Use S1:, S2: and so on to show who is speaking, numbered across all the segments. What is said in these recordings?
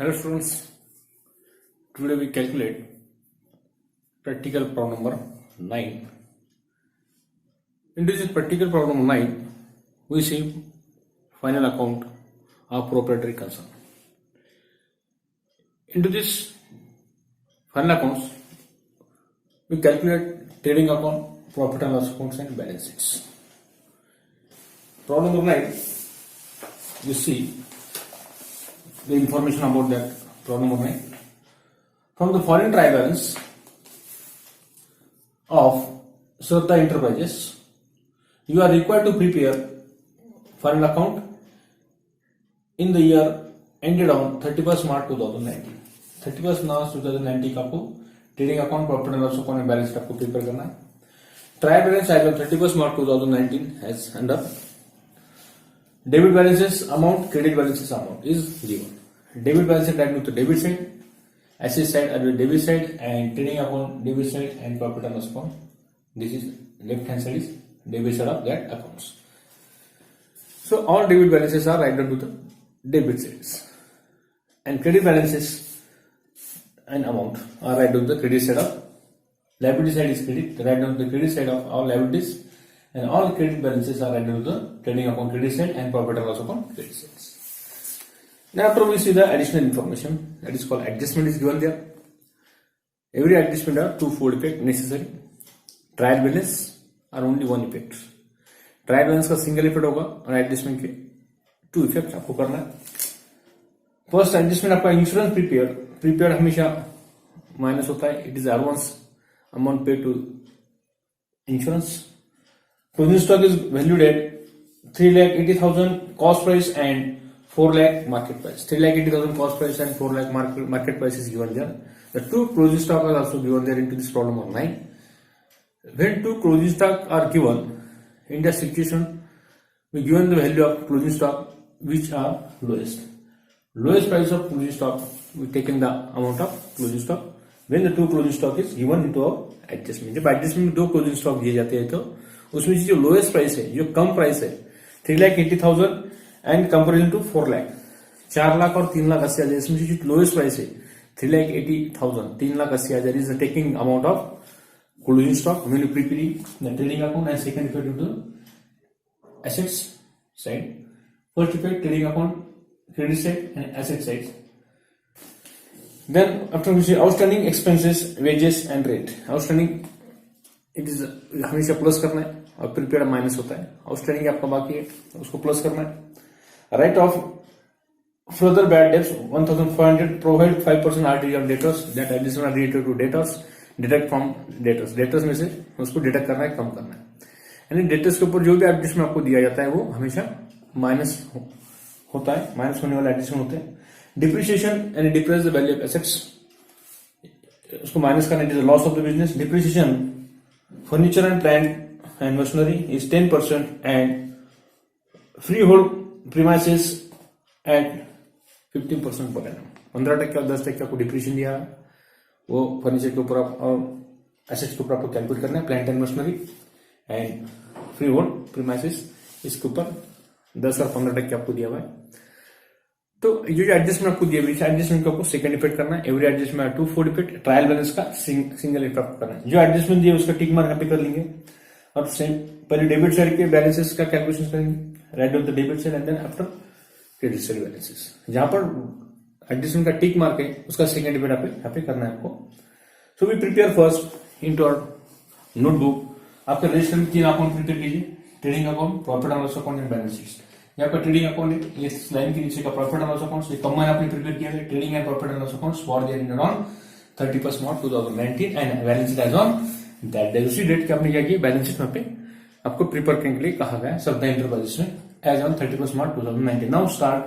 S1: Hello students, today we calculate practical problem number 9. In this practical problem number 9, we see final account of proprietary concern. Into this final accounts, we calculate trading account, profit and loss accounts and balance sheets. Problem number 9, you see the information about that problem number 9. From the foreign trial balance of Shraddha Enterprises, you are required to prepare foreign account in the year ended on 31st March 2019. 31st March 2019 का आपको trading account, profit and loss account, balance sheet आपको prepare करना है. Trial balance as on 31st March 2019 has under debit balances amount, credit balances amount is given. Debit balance is written to the debit side, asset side are the debit side, and trading account debit side and profit and loss account. This is left hand side is debit side of that accounts. So all debit balances are written to the debit sides, and credit balances and amount are written to the credit side of liability side is credit, write down the credit side of all liabilities. And all credit balances are added to the trading account credit side and profit and loss account credit sides. Now after we see the additional information that is called adjustment is given there. Every adjustment are two-fold effect necessary. Trial balance are only one effect. Trial balance का single effect होगा और adjustment के two effect आपको करना है. First adjustment आपका insurance prepared हमेशा minus होता है. It is advance amount paid to insurance. Closing stock is valued at 3,80,000 cost price and 4 lakh market price. 3,80,000 cost price and 4 lakh market price is given there. The two closing stock are also given there into this problem of 9. When two closing stock are given in the situation, we given the value of closing stock which are lowest. Lowest price of closing stock, we taken the amount of closing stock. When the two closing stock is given into our adjustment. जब adjustment में दो closing stock दिए जाते हैं तो उसमें जो lowest price है, जो कम प्राइस है 3,80,000 and comparison to 4 lakh, 4 lakh और 3,80,000, इसमें जो लोएस्ट प्राइस है 3,80,000, 3,80,000 is the taking amount of closing stock when you preparing the trading account and second effect to the assets side. First effect trading account credit side and asset side. Then after we see outstanding expenses, wages and rate. Outstanding it is हमेशा plus करना है और prepaid minus होता है. Outstanding आपका बाकी है उसको प्लस करना है. Write off further bad debts 1,500 provide 5% RT on debtors that additional are related to debtors, deduct from debtors. Debtors में से उसको डिडक्ट करना है, कम करना है. यानी डेटर्स के ऊपर जो भी एडिशन आपको दिया जाता है वो हमेशा माइनस होता है, माइनस होने वाला एडिशन होते हैं. डिप्रिसिएशन यानी depress the value of assets, उसको माइनस करना है. Loss of the business. Depreciation furniture and plant and machinery is 10% and freehold premises at 15% per annum. 15% और 10% को डिप्रिसिएशन दिया है, वो फर्नीचर के ऊपर और एसेट्स के ऊपर आपको कैलकुलेट करना है. Plant and machinery and free hold premises इसके ऊपर 10 और 15% आपको दिया हुआ है. तो ये जो एडजस्टमेंट आपको दिया हुआ है, एडजस्टमेंट को आपको सेकंड इफेक्ट करना है. Every adjustment two fold effect. Trial balance का सिंगल इफेक्ट करना है. जो एडजस्टमेंट दिया उसका टिक मार्क यहाँ पे कर लेंगे और सेम पहले डेबिट साइड के बैलेंसेस का कैलकुलेशन करेंगे. Write on the debit side and then after credit side balances. जहां पर एडजस्टमेंट का टिक मार्क है उसका सेकंड इफेक्ट यहाँ पे करना है आपको. So we prepare first into our notebook. आपका रजिस्टर में 3 अकाउंट प्रिपेयर कीजिए. Trading account, profit and loss account and balance sheet. यहाँ पर ट्रेडिंग अकाउंट है, इस लाइन के नीचे का प्रॉफिट एंड लॉस अकाउंट, ये कम्बाइन आपने प्रिपेयर किया है. Trading and profit and loss accounts for the year on 31st March 2019 and balance sheet as on that day. उसी डेट के आपने क्या किया, बैलेंस शीट में पे आपको प्रिपेयर करने के लिए कहा गया है श्रद्धा एंटरप्राइजेस में as on 31st March 2019. Now start.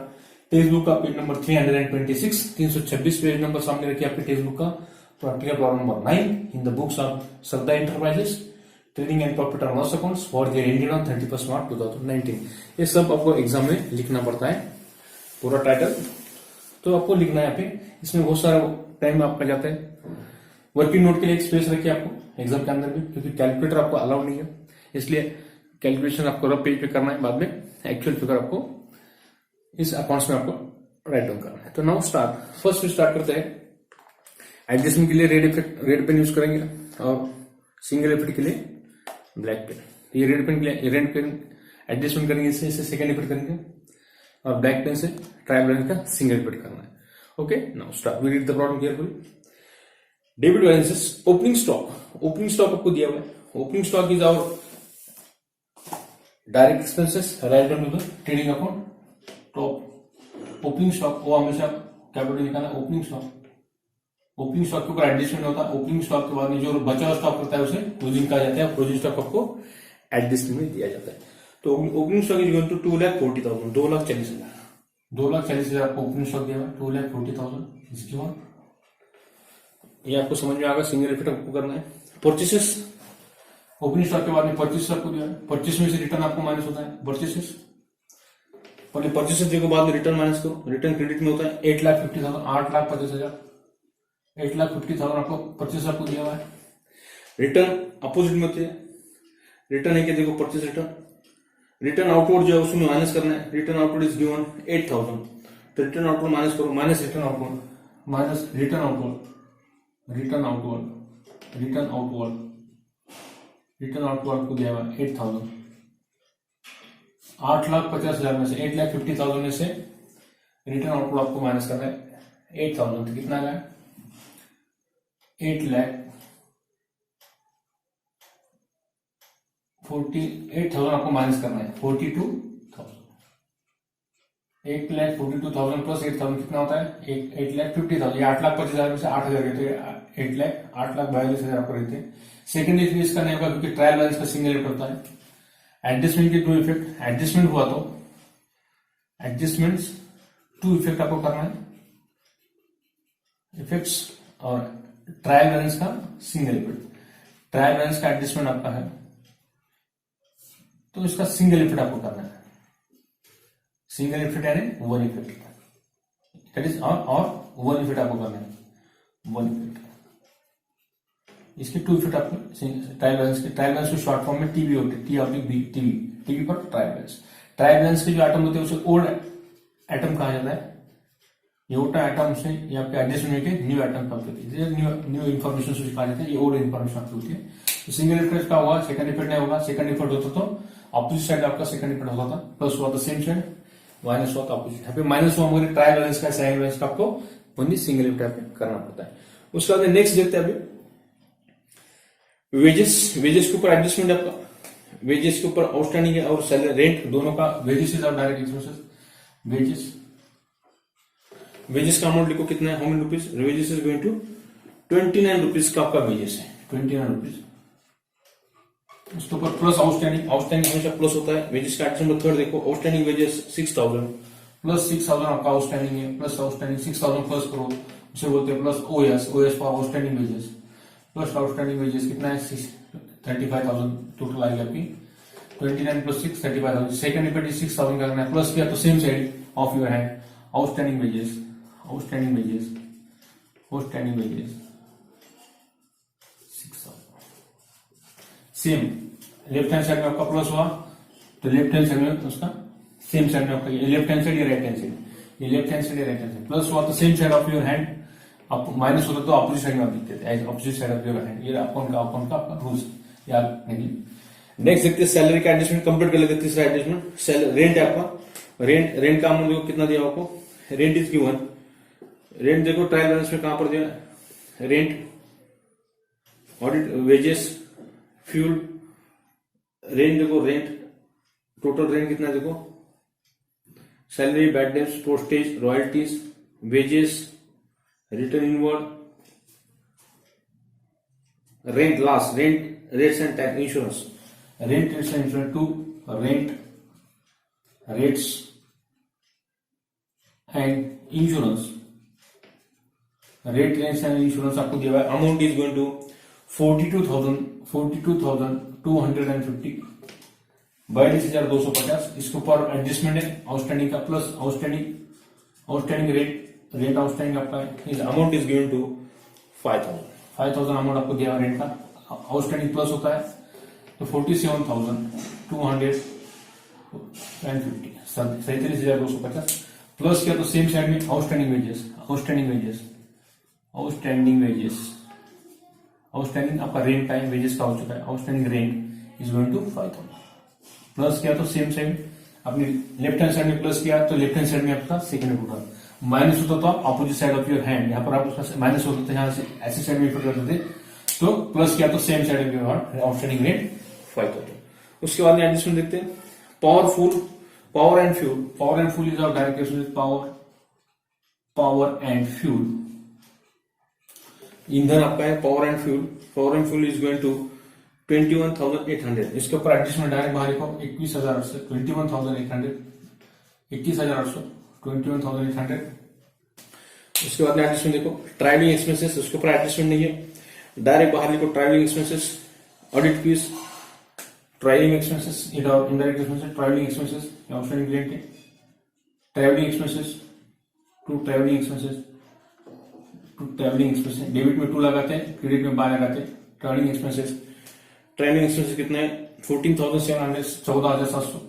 S1: Text book का पेज नंबर 326, 326 पेज नंबर सामने रखिए आपके टेक्स्ट बुक का. Practical problem number 9 in the books of Shraddha enterprises trading and profit and loss accounts for the year ended on 31st March 2019. ये सब आपको exam में लिखना पड़ता है, पूरा टाइटल तो आपको लिखना है यहाँ पे. इसमें बहुत सारा टाइम आपका जाता है. वर्किंग नोट के लिए एक स्पेस रखिए आपको एग्जाम के अंदर भी, क्योंकि कैलकुलेटर आपको अलाउड नहीं है, इसलिए कैलकुलेशन आपको रफ पेज पे करना है. बाद में एक्चुअल फिगर आपको इस अकाउंट्स में आपको राइट डाउन करना है। तो नाउ स्टार्ट, फर्स्ट स्टार्ट करते हैं। एडजस्टमेंट के लिए रेड पेन यूज करेंगे और सिंगल इफेक्ट के लिए ब्लैक पेन। ये रेड पेन के लिए रेड पेन एडजस्टमेंट करेंगे, इससे सेकेंड इफेक्ट करेंगे और ब्लैक पेन से ट्राइब्रेन का सिंगल इफेक्ट करना है। Okay, now start, we read the problem carefully. Debit balances, opening stock आपको दिया हुआ है। Opening stock is our direct expenses, write down to the trading account. Top opening stock, वो हमेशा कैपिटल निकालना। ओपनिंग स्टॉक के ऊपर एडजस्टमेंट होता है। ओपनिंग स्टॉक के बाद में जो बचा हुआ स्टॉक होता है उसे क्लोजिंग कहा जाता है। क्लोजिंग स्टॉक आपको एडजस्टमेंट में दिया जाता है। तो opening stock is going to 2,40,000, 2,40,000, 2,40,000 आपको ओपनिंग स्टॉक दिया हुआ है। 2,40,000 इसकी वन, ये आपको समझ में आएगा। सिंगल इफेक्ट आपको करना है। परचेसेस, ओपनिंग स्टॉक के बाद में परचेस आपको दिया है। परचेस में से रिटर्न आपको माइनस होता है। परचेसेस पहले परचेसेस देखो, बाद में रिटर्न माइनस करो। रिटर्न क्रेडिट में होता है 8,50,000, 8,50,000, 8,50,000 आपको परचेस आपको दिया हुआ है। रिटर्न अपोजिट में होती है। रिटर्न है कि देखो परचेस रिटर्न आउटवर्ड जो है उसमें माइनस करना है। रिटर्न आउटवर्ड इज गिवन 8,000, तो रिटर्न आउटवर्ड माइनस करो, minus return outward, minus return outward, return outward, return outward, return outward आपको दिया हुआ है 8,000। 8,50,000 में से 8,50,000 में से रिटर्न आउटवर्ड आपको माइनस करना है 8,000, तो कितना आया? 8,48,000 आपको माइनस करना है। 42,000, 1,42,000 प्लस 8,000 कितना होता है? 8,50,000। ये 8,50,000 में से 8,000 रहते हैं, 8,42,000 आपको रहते हैं। सेकेंड इफेक्ट इसका नहीं होगा क्योंकि ट्रायल बैलेंस का सिंगल इफेक्ट होता है। एडजस्टमेंट के टू इफेक्ट, एडजस्टमेंट हुआ तो एडजस्टमेंट्स टू इफेक्ट आपको करना है, इफेक्ट्स, और ट्रायल बैलेंस का सिंगल इफेक्ट। ट्रायल बैलेंस का एडजस्टमेंट आपका है तो इसका सिंगल इफेक्ट आपको करना है। सिंगल इफेक्ट यानी वन इफेक्ट, दैट इज और वन इफेक्ट आपको करना है, वन इफेक्ट। इसके टू इफेक्ट आपको ट्रायल बैलेंस के, ट्रायल बैलेंस को शॉर्ट फॉर्म में टीबी होते हैं, टीबी पर ट्रायल बैलेंस। ट्रायल बैलेंस के जो आइटम होते हैं उसे ओल्ड आइटम कहा जाता है। ये ओल्ड आइटम से ये आपके एडजस्टमेंट के न्यू आइटम प्राप्त होती है, न्यू इन्फॉर्मेशन से कहा जाता है। ये ओल्ड इन्फॉर्मेशन आपकी होती है। तो सिंगल इफेक्ट का होगा, सेकंड इफेक्ट नहीं होगा। सेकंड इफेक्ट होता तो ऑपोजिट साइड आपका सेकंड इफेक्ट होता था, प्लस हुआ तो सेम साइड, माइनस हुआ तो ऑपोजिट। यहाँ पे माइनस हुआ मगर ट्रायल बैलेंस का, सेकंड बैलेंस का आपको ओनली सिंगल इफेक्ट करना पड़ता है। उसके बाद नेक्स्ट देखते हैं अभी वेजेस। वेजेस के ऊपर एडजस्टमेंट आपका, वेजेस के ऊपर आउटस्टैंडिंग है और सैलरी, रेंट, दोनों का वेजेस इज और डायरेक्ट एक्सपेंसेस। वेजेस का अमाउंट लिखो कितना है, how many rupees? Wages is going to 29 rupees का आपका वेजेस है, 29 रुपीज। उसके ऊपर प्लस आउटस्टैंडिंग, आउटस्टैंडिंग हमेशा प्लस होता है। वेजेस का एडजस्टमेंट थर्ड देखो, आउटस्टैंडिंग वेजेस 6,000, प्लस 6,000 आपका आउटस्टैंडिंग है, प्लस आउटस्टैंडिंग 6,000 प्लस करो, उसे बोलते हैं plus OS for outstanding wages. Plus outstanding wages कितना है? 35,000 टोटल आएगी आपकी। 29 प्लस 6, 35,000। सेकंड इफेक्ट 6,000 करना है, प्लस किया तो same side of your hand, outstanding wages, outstanding wages, outstanding wages 6,000। Same left hand side में आपका प्लस हुआ तो लेफ्ट हैंड साइड में उसका सेम साइड में आपका, ये लेफ्ट हैंड साइड, ये राइट हैंड साइड, ये लेफ्ट हैंड साइड, ये राइट हैंड साइड, प्लस हुआ तो same side of your hand, आप माइनस होता तो ऑपोजिट साइड में आप लिखते थे, as opposite side of your hand. ये अकाउंट का आपका रूल्स याद नहीं। नेक्स्ट देखते हैं सैलरी का एडजस्टमेंट, कंप्लीट कर लेते हैं। तीसरा एडजस्टमेंट रेंट है आपका। रेंट का अमाउंट देखो कितना दिया आपको, रेंट इज गिवन। रेंट देखो ट्रायल बैलेंस में कहां पर दिया, rent, audit, wages, fuel, rent देखो, रेंट टोटल रेंट कितना देखो, salary, bad debts, postage, royalties, wages, return inward, rent, last rent, rates and tax, insurance, rent, rates and insurance, to rent, rates and insurance, rate, rents and insurance आपको दिया हुआ है। Amount is going to 42,250 42,250। इसके ऊपर adjustment है outstanding का, plus outstanding rate outstanding आपका है। Amount is given to 5,000 amount आपको दिया रेंट का, आउटस्टैंडिंग प्लस होता है तो 47,250, 47,250 प्लस किया तो सेम साइड में आउटस्टैंडिंग वेजेस, आउटस्टैंडिंग आपका रेंट टाइम वेजेस का हो चुका है, outstanding rent is going to 5000। Plus किया तो सेम साइड अपनी लेफ्ट हैंड साइड में प्लस किया तो लेफ्ट हैंड साइड में आपका सेकंड टोटल, माइनस होता तो आप opposite side of your hand, यहाँ पर आप उसका माइनस होता तो यहाँ से ऐसी साइड में इफेक्ट करते थे, तो प्लस किया तो सेम साइड में आउटस्टैंडिंग रेंट 5000। उसके बाद में एडजस्टमेंट देखते हैं, power and fuel is our direct relation with power and fuel. ईंधन आपका है power and fuel is going to 21,800। इसके ऊपर एडजस्टमेंट डायरेक्ट बाहर लिखो 21,800, 21,800, 21,800, 21,800। उसके बाद में एडजस्टमेंट देखो ट्रैवलिंग एक्सपेंसेस, उसके ऊपर एडजस्टमेंट नहीं है, डायरेक्ट बाहर लिखो travelling expenses, audit fees, travelling expenses, indirect expenses, travelling expenses, outstanding rent, travelling expenses to travelling expenses, debit में 2 लगाते हैं, क्रेडिट में 12 लगाते हैं। ट्रैवलिंग एक्सपेंसेस कितना है 14,700,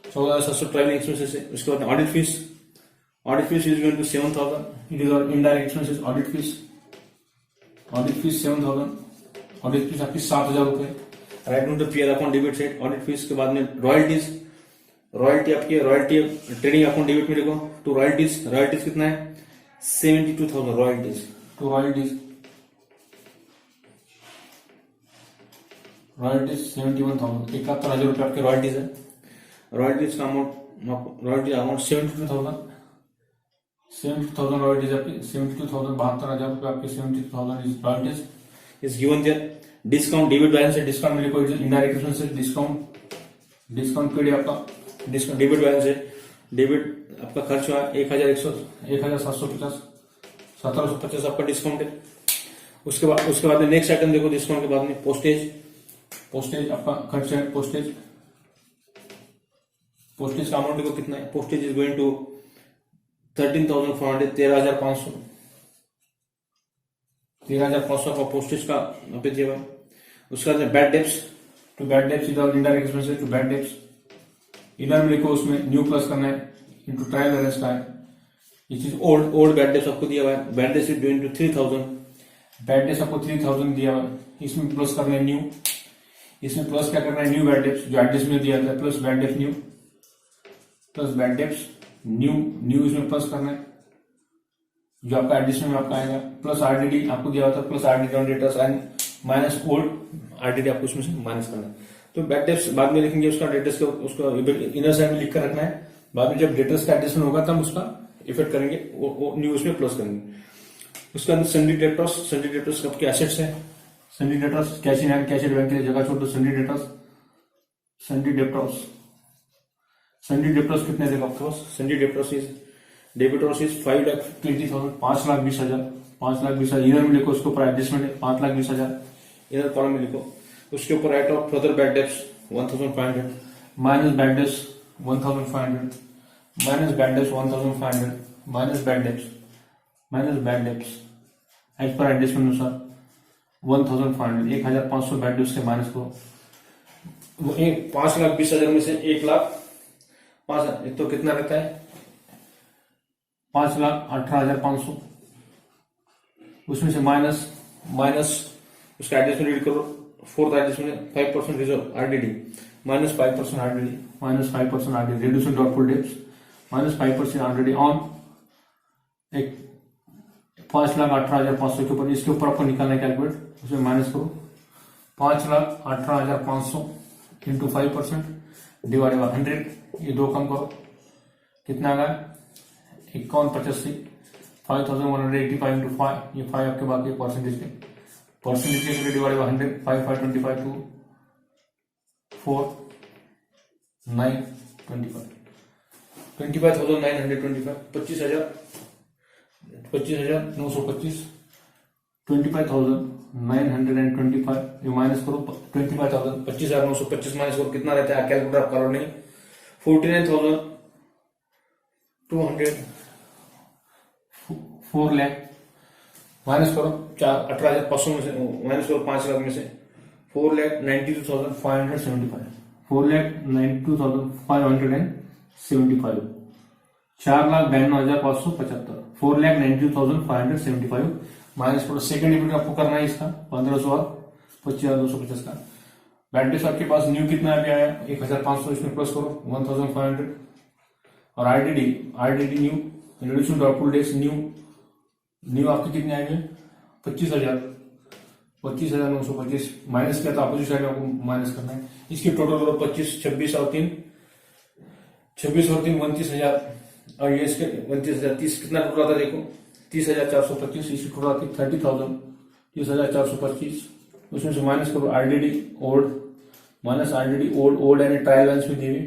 S1: 14,700 ट्रैवलिंग एक्सपेंसेस है। उसके बाद audit fees is going to 7,000, it is और indirect expenses. Audit fees 7,000, audit fees आपकी 7,000 रुपए, right note PR account debit side. Audit fees के बाद में रॉयल्टी आपकी ट्रेडिंग अकाउंट डेबिट में देखो टू रॉयल्टीज कितना है 72,000 रॉयल्टीज 71,000, 71,000 रुपए आपके रॉयल्टीज है। रॉयल्टीज का अमाउंट 72,000 रॉयल्टीज आपकी 72,000, 72,000 रुपए आपके 72,000 is royalties is given there. Discount debit balance है, डिस्काउंट में कोई इनडायरेक्ट एक्सपेंस है, डिस्काउंट पीरियड आपका डिस्काउंट डेबिट बैलेंस है, डेबिट आपका खर्च हुआ 1,750, 1,750 आपका डिस्काउंट है। उसके बाद में नेक्स्ट आइटम देखो, डिस्काउंट के बाद में पोस्टेज आपका खर्च है, पोस्टेज का अमाउंट देखो कितना है, पोस्टेज इज गोइंग टू 13,400, 13,500 का पोस्टेज का पे दिया है। उसके बाद बैड डेब्ट्स इधर indirect expenses to bad debts, इधर में लिखो उसमें न्यू प्लस करना है इनटू ट्रायल बैलेंस का है, ये चीज ओल्ड बैड डेब्ट्स आपको दिया हुआ है, bad debts is going to 3,000, bad debts आपको 3,000 दिया हुआ है, इसमें प्लस करना है न्यू, इसमें प्लस क्या करना है न्यू बैड डेब्ट्स जो एडजस्ट में दिया था, plus bad debts new, plus bad debts new इसमें प्लस करना है जो आपका एडजस्टमेंट में आपका आएगा, प्लस आरडीडी आपको दिया होता है, plus RDD on debtors and minus old RDD आपको उसमें से माइनस करना है। तो बैड डेब्ट्स बाद में लिखेंगे, उसका डेटर्स का उसका इनर साइड में लिख कर रखना है, बाद में जब डेटर्स का एडजस्टमेंट होगा तब उसका इफेक्ट करेंगे, वो न्यू उसमें प्लस करेंगे। उसके अंदर सन्डी डेटर्स आपके एसेट्स है, सन्डी debtors cash in hand, cash at bank के लिए जगह छोड़ दो, सन्डी डेटर्स कितने देगा आपके पास, सन्डी डेबिटर्स इज 5,20,000, 5,20,000, 5,20,000 इनर में लिखो, उसके ऊपर एडजस्टमेंट है 5,20,000 इनर कॉलम में लिखो। उसके ऊपर write off further bad debts 1,500 minus bad debts 1,500 minus bad debts 1,500 minus bad debts as per adjustment अनुसार 1,500, 1,500 बैड डेब्ट्स के माइनस करो, 5,20,000 में से 1,05,000 तो कितना रहता है 5,18,500, उसमें से माइनस उसका एडजस्टमेंट रीड करो, fourth adjustment 5% reserve RDD minus 5% RDD reducing doubtful debts minus 5% RDD on एक 5,18,500 के ऊपर, इसके ऊपर आपको निकालना है कैलकुलेट, उसमें माइनस करो 5,18,500 इंटू 5% डिवाइड बाय 100, ये दो कम करो कितना आ गया 51,85, 5,185 इंटू 5, ये 5 आपके बाकी परसेंटेज के डिवाइड बाय 100, 5,525 टू 4,925, 25,925, 25,925, 25,925, ये माइनस करो 25,000, 25,925 माइनस करो कितना रहता है, कैलकुलेटर करो नहीं, 49,200, 4 लाख माइनस करो 18,500 में से माइनस करो 5 लाख में से 4,92,575, 4,92,575, 4,92,575, 4,92,575 माइनस करो। सेकंड डेबिट आपको करना है इसका 1500 और 25,250 का। बैटरी आपके पास न्यू कितना अभी आया 1,500, इसमें प्लस करो 1,500 और RDD new introduction to output days new आपके कितने आएंगे 25,925 माइनस किया तो अपोजिट साइड में आपको माइनस करना है। इसकी टोटल करो 25, 26 और 3 29,000 और ये इसके 29,000 30 कितना टोटल आता है देखो 30,425। इसकी टोटल आती है 30,000 30,425। उसमें से माइनस करो RDD old and trial balance में दी हुई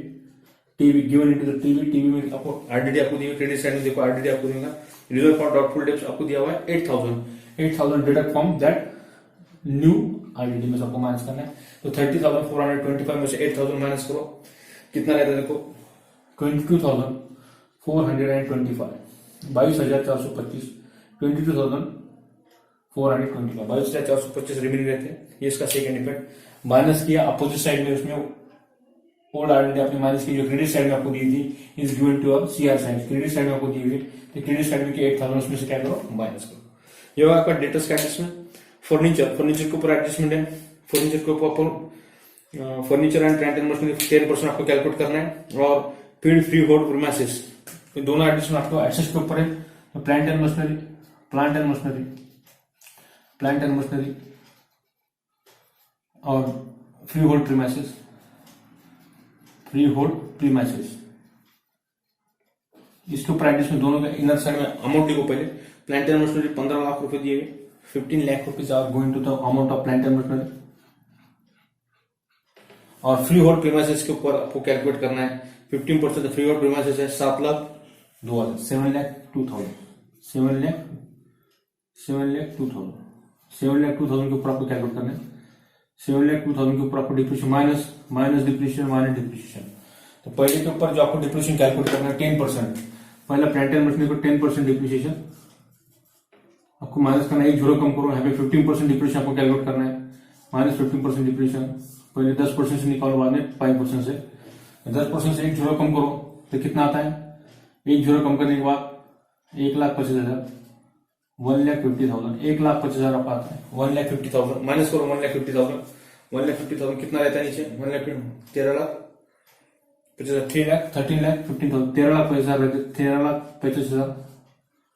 S1: TV given into the TV में आपको आरडीडी आपको दी हुई। क्रेडिट साइड में देखो आरडीडी आपको देगा। रिजर्व फॉर डाउटफुल डेब्ट्स आपको दिया हुआ है 8,000 deduct from that new RDD में सबको माइनस करना है। तो 30,425 में से 8,000 माइनस करो कितना रहता है देखो 22,425 22,425 22,425 रिमेनिंग रहते हैं। ये इसका सेकंड इफेक्ट। माइनस किया अपोजिट साइड में उसमें ओल्ड आरडीडी आपने माइनस की जो क्रेडिट साइड में आपको दी थी is given to our CR side. Credit side में आपको दी हुई तो क्रेडिट साइड में 8,000 उसमें से क्या करो माइनस करो। ये होगा आपका डेटर्स का एडजस्टमेंट। फर्नीचर के ऊपर एडजस्टमेंट है। फर्नीचर के ऊपर furniture and plant and machinery 10% आपको कैलकुलेट करना है और फील्ड फ्री होल्ड प्रीमाइसेस दोनों एडजस्टमेंट आपको एसेस के ऊपर है। तो प्लांट एंड मशीनरी और फ्री होल्ड प्रीमाइसेस इसके ऊपर एडजस्टमेंट दोनों का इनर साइड में अमाउंट देखो पहले। प्लांट एंड मशीनरी 15 लाख रुपए दिए हुए 15 lakh rupees are going to the amount of plant and machinery और फ्री होल्ड प्रीमाइसेस के ऊपर आपको कैलकुलेट करना है 15% फ्री होल्ड प्रीमाइसेस है 7,02,000 7,02,000 के ऊपर आपको कैलकुलेट करना है। 7,02,000 के ऊपर आपको डिप्रीशिएशन माइनस डिप्रीशिएशन। तो पहले के ऊपर जो आपको डिप्रीशिएशन कैलकुलेट करना है 10%। पहले प्लांट एंड मशीनरी को 10% डिप्रीशिएशन आपको माइनस करना है। एक जीरो कम करो यहाँ पे 15% डिप्रीशिएशन आपको कैलकुलेट करना है माइनस 15% डिप्रीशिएशन। पहले 10% से निकालो बाद में 5% से 10% से एक जीरो कम करो तो कितना आता है। एक जीरो कम करने के बाद 1,25,000 1,50,000 1,50,000 आपका आता है 1,50,000 माइनस करो 1,50,000 कितना रहता है नीचे 13,50,000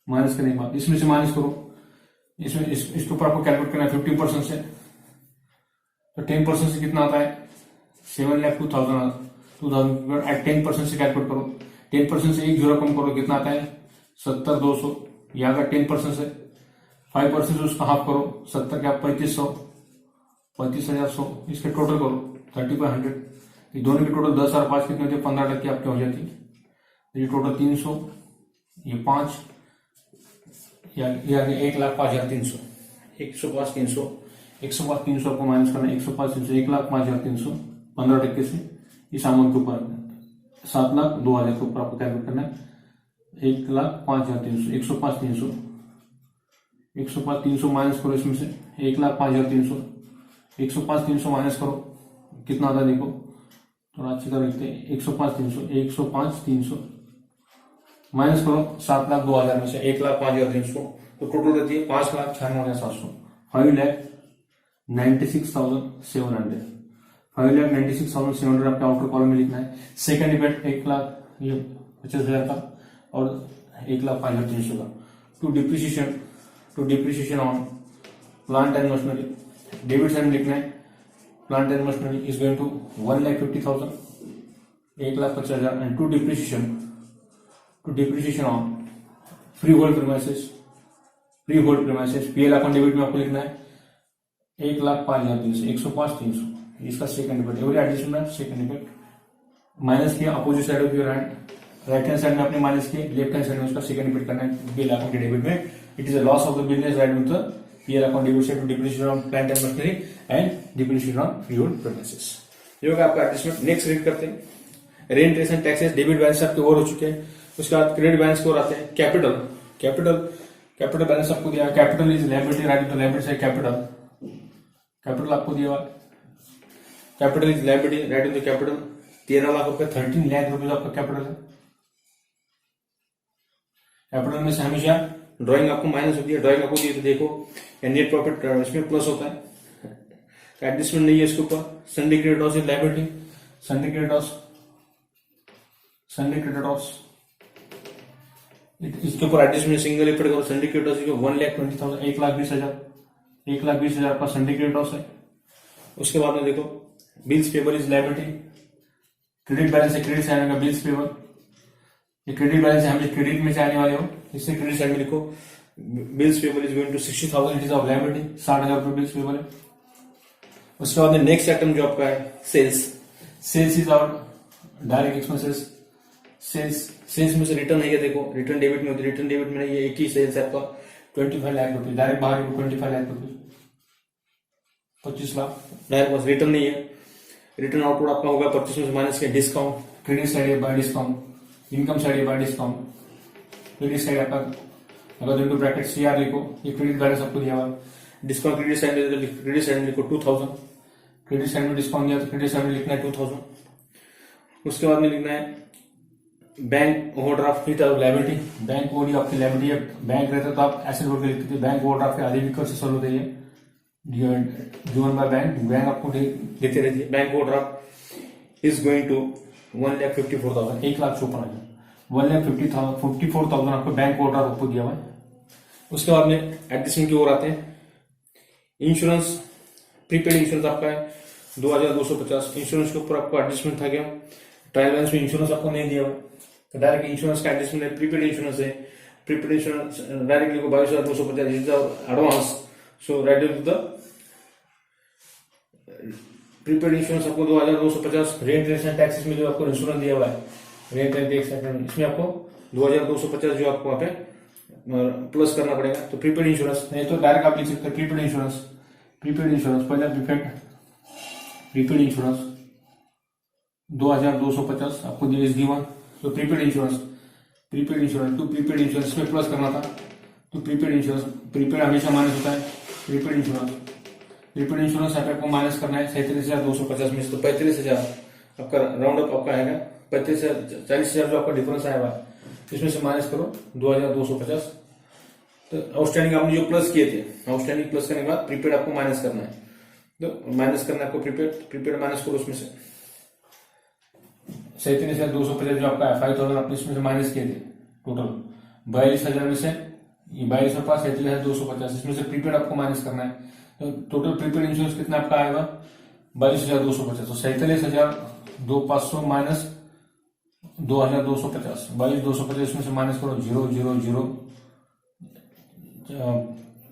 S1: माइनस करने के बाद इसमें से माइनस करो। इसमें इसके ऊपर आपको कैलकुलेट करना है 15% से। तो 10% से कितना आता है 7,02,000 एट 10% से कैलकुलेट करो। 10% से एक जीरो कम करो कितना आता है 70,200। यहाँ का 10% से 5% से उसका हाफ करो 70 क्या 35,100 इसके टोटल करो 3,500। ये दोनों के टोटल 10 और 5 कितने होते 15% आपके हो जाती है। ये टोटल 300 ये 5 यानी 1,05,300 105,300 आपको माइनस करना है 105,300 1,05,300 15% से इस अमाउंट के ऊपर 7,02,000 के ऊपर आपको कैलकुलेट करना है 1,05,300 105,300 माइनस करो इसमें से 1,05,300 105,300 माइनस करो कितना आता है देखो थोड़ा अच्छी तरह लिखते हैं 105,300 माइनस करो 7,02,000 में से 1,05,300 तो टोटल रहती है 5,96,700 5,96,700 5,96,700 आपके आउटर कॉलम में लिखना है। सेकंड इफेक्ट 1,50,000 का और 1,05,300 का। To depreciation on plant and machinery debit side में लिखना है plant and machinery is going to 1,50,000 1,50,000 and to depreciation on free hold premises PL account debit में आपको लिखना है 1,05,300 105,300 इसका second effect. Every additional second effect minus किया opposite side of your hand right hand side में आपने minus किया left hand side में उसका सेकंड इफेक्ट करना है पीएल अकाउंट डेबिट में। It is a loss of the business right with the PL account debit side to depreciation on plant and machinery and depreciation on free hold premises. ये होगा आपका adjustment. Next read करते हैं rent रेशन taxes debit balance आपके और हो चुके हैं। उसके बाद क्रेडिट बैलेंस को आते हैं कैपिटल बैलेंस आपको दिया capital is liability right to liability से कैपिटल आपको दिया capital is liability right to capital 13 lakh रुपए 13 लाख रुपए आपका कैपिटल है कैपिटल में से हमेशा ड्राइंग आपको माइनस होती है, ड्राइंग आपको दी तो देखो नेट प्रॉफिट इसमें प्लस होता है, एडजस्टमेंट नहीं है इसके ऊपर। Sunday creditors is liability, Sunday creditors इसके ऊपर एडजस्टमेंट सिंगल इफेक्ट करो। सन्डे क्रेडिटर्स 1,20,000 1,20,000 का सन्डे क्रेडिटर्स है। उसके बाद में देखो bills payable is liability, credit balance है, क्रेडिट साइड में बिल्स पेबल, ये क्रेडिट बैलेंस है, हम क्रेडिट में जाने वाले हो, इससे क्रेडिट साइड में लिखो bills payable is going to 60,000, it is of liability, 60,000 रुपए बिल्स पेबल है। उसके बाद में नेक्स्ट आइटम जो आपका है sales is our direct expenses. Sales में से रिटर्न है, ये देखो रिटर्न डेबिट में होती है, रिटर्न डेबिट में नहीं है, एक ही सेल्स है आपका 25 लाख रुपए, डायरेक्ट बाहर 25 लाख रुपए, 25 लाख डायरेक्ट, बस रिटर्न नहीं है। रिटर्न आउटपुट आपका होगा 25 में से माइनस के discount, credit side by discount, income side by discount, credit side आपका अगर इनटू ब्रैकेट सीआर लिखो, ये क्रेडिट बैलेंस आपको दिया हुआ, डिस्काउंट क्रेडिट साइड में लिखो 2000, क्रेडिट साइड में डिस्काउंट दिया तो क्रेडिट साइड में लिखना है 2000। उसके बाद में लिखना है bank overdraft free liability, bank OD आपकी लायबिलिटी है, बैंक रहता तो आप एसेट बोल के लिखते थे, बैंक ओवरड्राफ्ट के आधे विकल्प से सॉल्व होते हैं गिवन बाय बैंक आपको देते रहती है। Bank overdraft is going to 1,54,000, 1,54,000, 1,54,000 आपको बैंक ओवरड्राफ्ट आपको दिया हुआ है। उसके बाद में एडजस्टमेंट की ओर आते हैं। इंश्योरेंस, प्रीपेड इंश्योरेंस आपका है 2,250, इंश्योरेंस के ऊपर आपको एडजस्टमेंट था क्या, ट्रायल बैलेंस में इंश्योरेंस आपको नहीं दिया हुआ, तो डायरेक्ट इंश्योरेंस का एडजस्टमेंट है, प्रीपेड इंश्योरेंस है, प्रीपेड इंश्योरेंस डायरेक्टली को 22,250 is the advance, so right to the prepaid insurance आपको 2,250। रेंट रेशन टैक्सेस में जो आपको इंश्योरेंस दिया हुआ है, रेंट एंड टैक्स इसमें आपको 2,250 जो आपको वहां पे प्लस करना पड़ेगा। तो प्रीपेड इंश्योरेंस नहीं तो डायरेक्ट आप लिख सकते हैं प्रीपेड इंश्योरेंस पहले प्रीपेड इंश्योरेंस 2,250 आपको दिया इस गिवन। तो prepaid insurance to prepaid insurance में प्लस करना था, तो प्रीपेड इंश्योरेंस, प्रीपेड हमेशा माइनस होता है, प्रीपेड इंश्योरेंस आपको माइनस करना है 37,250 में से, तो 35,000 आपका राउंड अप आपका आएगा, 35,000 40,000 जो आपका डिफरेंस आया हुआ है इसमें से माइनस करो 2,250। तो आउटस्टैंडिंग आपने जो प्लस किए थे, आउटस्टैंडिंग प्लस करने के बाद प्रीपेड आपको माइनस करना है, तो माइनस करना है आपको प्रीपेड माइनस करो, उसमें से 37,250 जो आपका 5,000 आपने इसमें से माइनस किए थे, टोटल 42,000 में से ये 42 के पास 37,250 इसमें से प्रीपेड आपको माइनस करना है, तो टोटल प्रीपेड इंश्योरेंस कितना आपका आएगा 42,250, तो 47,500 माइनस 2,250, 42,250 इसमें से माइनस करो 0,0,0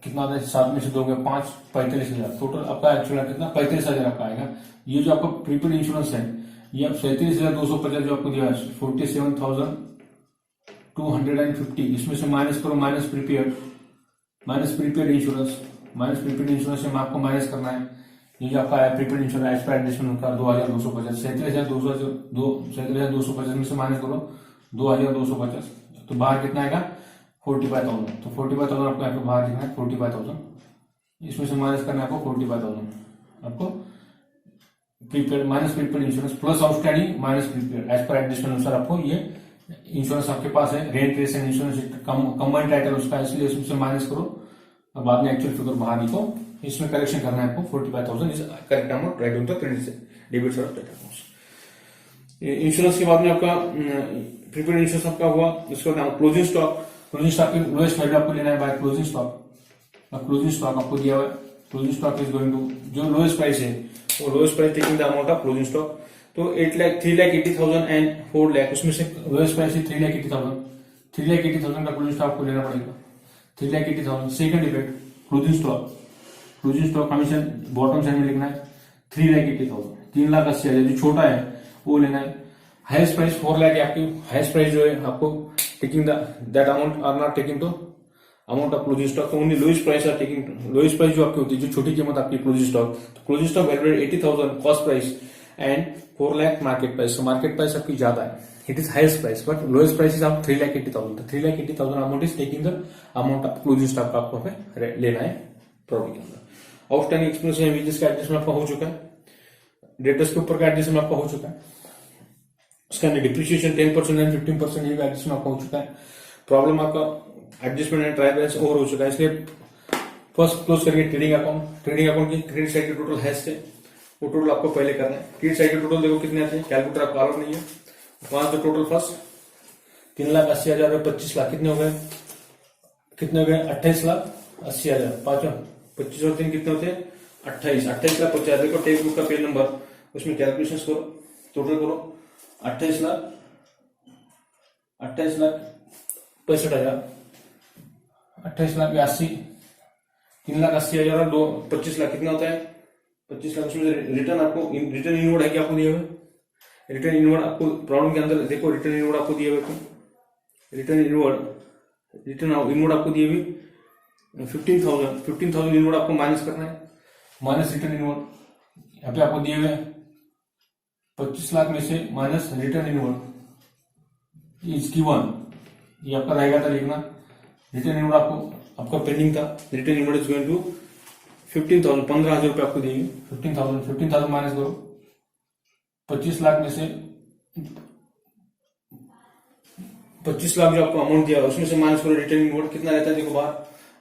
S1: कितना आता है, 7 में से 2 गए 5, 45,000 टोटल आपका एक्चुअल कितना 35,000 आपका आएगा। ये जो आपका प्रीपेड इंश्योरेंस है ये आप 37,250 जो आपको दिया है 47,250 इसमें से माइनस करो माइनस प्रीपेड इंश्योरेंस में आपको माइनस करना है, ये जो आपका prepaid insurance as per adjustment का 2,250, 37,250 में से माइनस करो 2,250, तो बाहर कितना आएगा 45,000, तो 45,000 आपको यहाँ पे बाहर लिखना है 45,000, इसमें से माइनस करना है आपको 45,000 आपको prepaid minus prepaid insurance plus outstanding minus prepaid as per adjustment अनुसार आपको ये इंश्योरेंस आपके पास है, rent rates and insurance combined title उसका, इसलिए इसमें से माइनस करो और बाद में एक्चुअल फिगर बाहर लिखो, इसमें करेक्शन करना है आपको 45,000 is correct amount right on the credit से debit side of that account. Insurance के बाद में आपका प्रीपेड इंश्योरेंस आपका हुआ, इसके बाद क्लोजिंग स्टॉक की लोएस्ट वैल्यू आपको लेना है बाय क्लोजिंग स्टॉक आपको दिया हुआ है, closing stock is going to जो लोएस्ट प्राइस है वो lowest price taking the amount of closing stock, तो 3,80,000 एंड 4 लाख, उसमें से लोएस्ट प्राइस है 3,80,000 का क्लोजिंग स्टॉक आपको लेना पड़ेगा 3,80,000। सेकंड इफेक्ट क्लोजिंग स्टॉक हमेशा बॉटम साइड में लिखना है 3,80,000, 3,80,000 जो छोटा है वो लेना है। हाईएस्ट प्राइस 4 लाख है आपकी, हाईएस्ट प्राइस जो है आपको taking that amount are not taking to amount of closing stock, तो only lowest price are taking, lowest price जो आपकी होती है जो छोटी कीमत आपकी क्लोजिंग स्टॉक, तो closing stock valued 80,000 cost price and 4 lakh market price, तो मार्केट प्राइस आपकी ज्यादा है, it is highest price but lowest price is आप 3,80,000, तो 3,80,000 amount is taking the amount of closing stock आपको लेना है प्रॉपर्टी के अंदर। आउटस्टैंडिंग एक्सपेंस है वेजेस का एडजस्टमेंट आपका हो चुका है, डेटर्स के ऊपर का एडजस्टमेंट आपका हो चुका है, उसके अंदर डिप्रिसिएशन 10% एंड 15% ये एडजस्टमेंट आपका हो चुका है। प्रॉब्लम आपका adjustment and trial balance over हो चुका है, इसलिए फर्स्ट क्लोज करिए ट्रेडिंग अकाउंट। ट्रेडिंग अकाउंट की क्रेडिट साइड के टोटल हैश थे, वो टोटल आपको पहले करना है। क्रेडिट साइड के टोटल देखो कितने आते हैं, कैलकुलेटर आपका अलाउड नहीं है। वहां से टोटल फर्स्ट 3,80,000 रुपये 25 लाख कितने हो गए, 28,80,000। पांचों 25 और 3 कितने होते हैं 28 लाख 50,000। देखो टेक्स्ट बुक का पेज नंबर, उसमें कैलकुलेशन करो, टोटल करो 28 लाख 65,000, 28,80,000, 3,80,000 और 25 लाख कितना होता है 25 लाख। उसमें रिटर्न आपको रिटर्न इनवर्ड है कि आपको दिए हुए, रिटर्न इनवर्ड आपको प्रॉब्लम के अंदर देखो, रिटर्न इनवर्ड आपको दिए हुए, रिटर्न इनवर्ड आपको दिए हुए 15,000 इनवर्ड आपको माइनस करना है, माइनस रिटर्न इनवर्ड यहाँ पे आपको दिए हुए 25 लाख में से minus return inward is given, ये आपका रहेगा था लिखना। रिटर्न इनवर्ड आपका पेंडिंग था, return inward is going to 15,000, 15,000 रुपये आपको दिए 15,000 माइनस करो 25 लाख में से 25 लाख जो आपको अमाउंट दिया उसमें से माइनस करो रिटर्न इनवर्ड कितना रहता है, देखो बाहर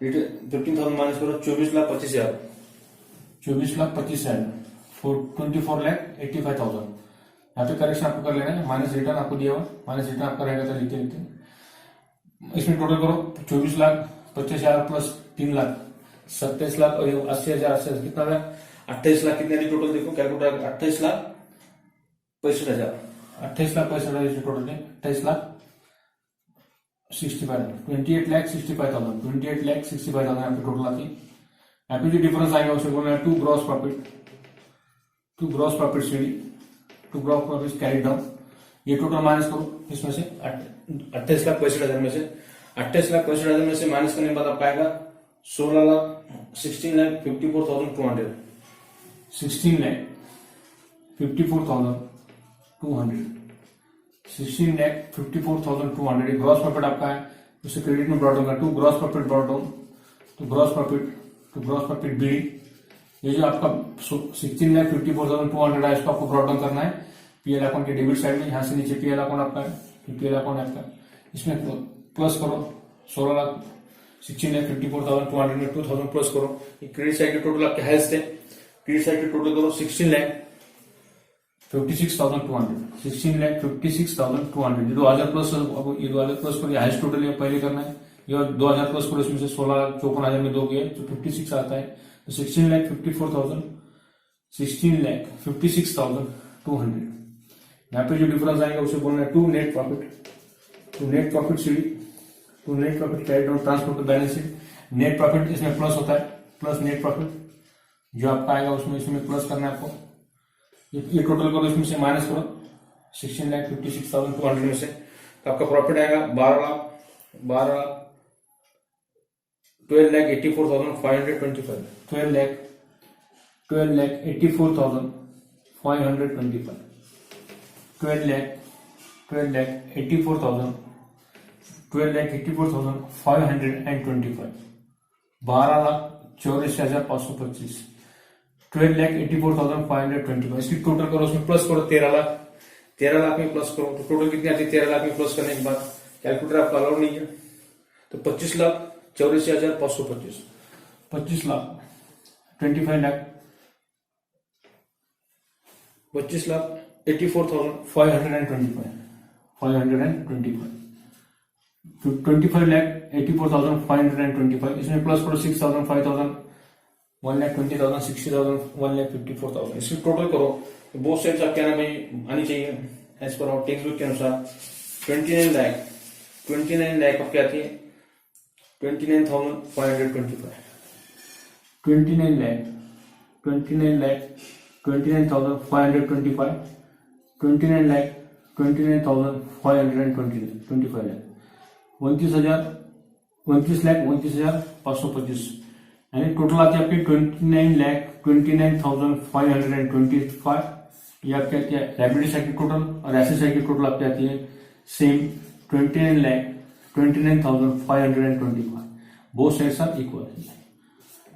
S1: 15,000 माइनस करो 24,25,000, 24,25,000 24,85,000। यहाँ पे करेक्शन आपको कर लेना है, माइनस रिटर्न आपको दिया हुआ, माइनस रिटर्न आपका रहेगा था लिखते लिखते। इसमें टोटल करो 24,25,000 प्लस 3 लाख 27 लाख और 80,000 कितना है 28 लाख कितने टोटल देखो कैलकुलेटर 28,65,000 टोटल है 28,65,000 28,65,000 यहाँ पे टोटल आती है। यहाँ पे जो डिफरेंस आएगा उसे बोलना है to gross profit CD, to gross profit carry down. ये टोटल माइनस करो इसमें से 28,65,000 में से 28,65,000 में से माइनस करने के बाद आपका आएगा 16,54,200 16,54,200 ग्रॉस प्रॉफिट आपका है, उसे क्रेडिट में ब्रॉट होगा to gross profit brought down to gross profit BD. ये जो आपका 16,54,200 है इसको आपको ब्रॉट डाउन करना है पीएल अकाउंट के डेबिट साइड में। यहां से नीचे पीएल अकाउंट आपका है, पीएल अकाउंट आपका इसमें प्लस करो 16,54,200 में 2,000 प्लस करो। क्रेडिट साइड के टोटल आपके हाईएस्ट है, क्रेडिट साइड के टोटल करो 16,56,200 ये 2,000 प्लस ये 2,000 प्लस करो, हाईएस्ट टोटल ये पहले करना है। ये 2,000 प्लस करो, इसमें से 16,54,000 में 2 गए तो 56 आता है, तो 16,56,200। यहाँ पे जो डिफरेंस आएगा उसे बोलना है to net profit CD, to net profit carry down transfer to balance sheet. Net profit इसमें प्लस होता है, प्लस नेट प्रॉफिट जो आपका आएगा उसमें इसमें प्लस करना है आपको। ये टोटल करो, इसमें से माइनस करो 16,56,200 में से, तो आपका प्रॉफिट आएगा 12,84,525 12,84,525 12,84,525 12,84,525 इसकी टोटल करो, उसमें प्लस करो 13 लाख में प्लस करो, तो टोटल कितनी आती है 13 लाख में प्लस करने के बाद कैलकुलेटर आपका अलाउड नहीं है, तो 25,84,525 25 लाख 25 लाख 25,84,525 25,84,525 इसमें प्लस करो 6,000 5,000 1,20,000 60,000 1,54,000 इसकी टोटल करो। बोथ साइड्स आप क्या नाम आनी चाहिए as per hour text book के अनुसार 29 लाख आपकी आती है 29,525 29,525 29,525 यानी टोटल आती है आपकी 29,29,525। ये आपकी आती है लायबिलिटी साइड की टोटल, और एसेट साइड की टोटल आपकी आती है same 29,29,525। Both sides are equal.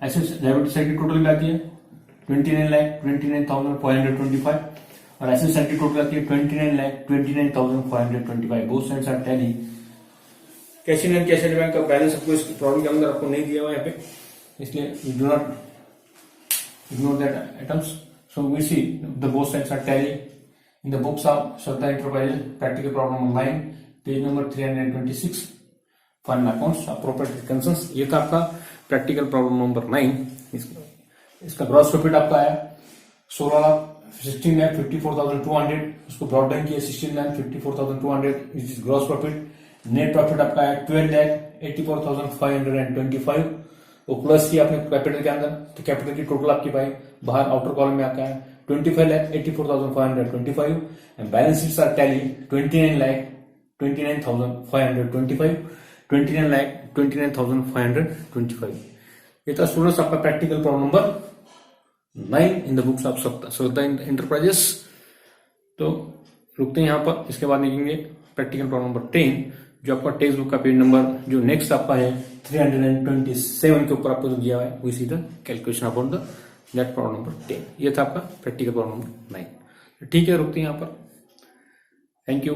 S1: Asset liability side की टोटल भी आती है 29,29,525 और एसेट साइड की टोटल आती है 29,29,525। Both sides are tally cash in and cash at bank का बैलेंस आपको इस प्रॉब्लम के अंदर आपको नहीं दिया हुआ यहाँ पे, इसलिए you do not ignore that items. So we see the both sides are tally in the books of Shraddha Enterprises, practical problem number 9, page number 326, fund accounts, appropriate concerns. ये था आपका practical problem number 9. इसका gross profit आपका आया 16,54,200, उसको brought down किया 16,54,200 which is gross profit. Net profit आपका आया 12,84,525, वो प्लस किया आपने कैपिटल के अंदर, तो कैपिटल की टोटल आपकी पाई बाहर आउटर कॉलम में आता है 25,84,525 and balance sheets are tally 29,29,525 29,29,525. ये था स्टूडेंट्स आपका practical problem number 9 in the books of Shraddha Enterprises. तो रुकते हैं यहाँ पर, इसके बाद देखेंगे प्रैक्टिकल प्रॉब्लम नंबर 10 जो आपका टेक्स्ट बुक का पेज नंबर जो नेक्स्ट आपका है 327 के ऊपर आपको जो दिया है we see the calculation about the that problem number 10. ये था आपका प्रैक्टिकल प्रॉब्लम नंबर 9. ठीक है, रुकते हैं यहाँ पर. Thank you.